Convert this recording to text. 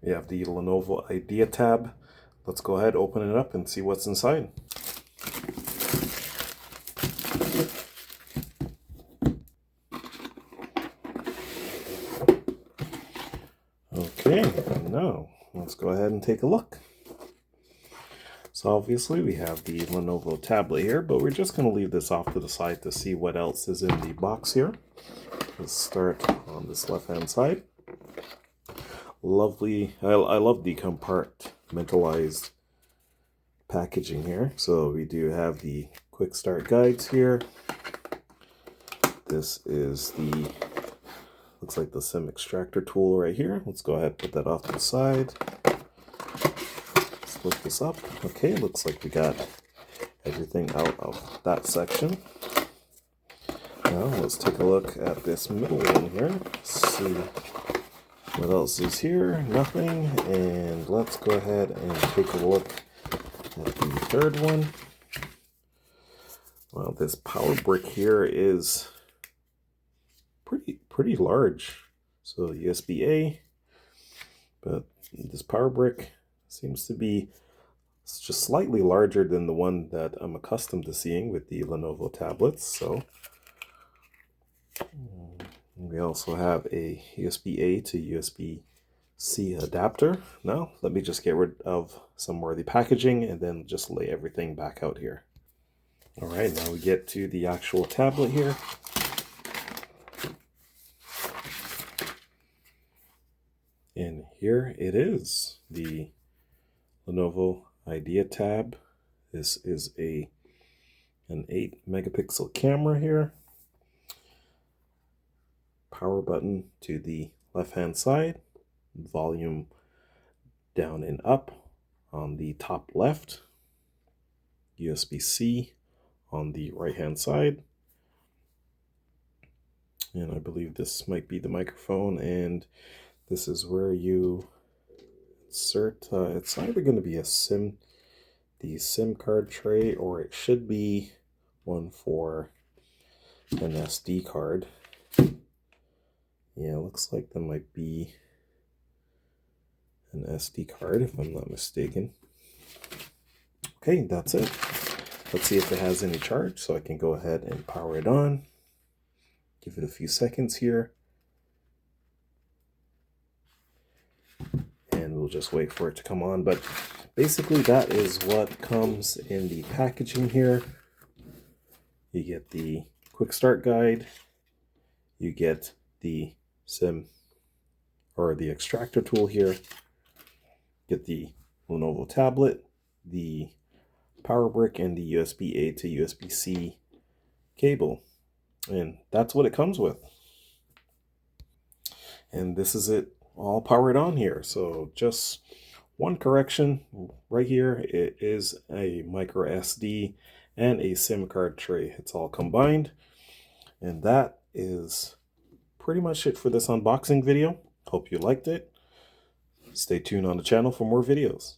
We have the Lenovo Idea Tab. Let's go ahead, open it up and see what's inside. Okay, now let's go ahead and take a look. So obviously we have the Lenovo tablet here, but we're just going to leave this off to the side to see what else is in the box here. Let's start on this left-hand side. Lovely, I love the compartmentalized packaging here. So we do have the quick start guides here. This is the, looks like the SIM extractor tool right here. Let's go ahead and put that off to the side. Split this up. Okay, looks like we got everything out of that section. Now let's take a look at this middle one here. Let's see what else is here. Nothing. And let's go ahead and take a look at the third one. Well, this power brick here is pretty large. So USB-A, but this power brick seems to be just slightly larger than the one that I'm accustomed to seeing with the Lenovo tablets. So we also have a USB-A to USB-C adapter. Now let me just get rid of some more of the packaging and then just lay everything back out here. All right, now we get to the actual tablet here. And here it is, the Lenovo Idea Tab. This is an 8-megapixel camera here. Power button to the left-hand side. Volume down and up on the top left. USB-C on the right-hand side. And I believe this might be the microphone, and this is where you insert, it's either going to be the SIM card tray, or it should be one for an SD card. Yeah, looks like there might be an SD card if I'm not mistaken. Okay, that's it. Let's see if it has any charge, so I can go ahead and power it on. Give it a few seconds here. And we'll just wait for it to come on. But basically that is what comes in the packaging here. You get the quick start guide. You get the SIM or the extractor tool here. Get the Lenovo tablet, the power brick, and the USB-A to USB-C cable. And that's what it comes with. And this is it all powered on here. So just one correction right here. It is a micro SD and a SIM card tray. It's all combined. And that is pretty much it for this unboxing video. Hope you liked it. Stay tuned on the channel for more videos.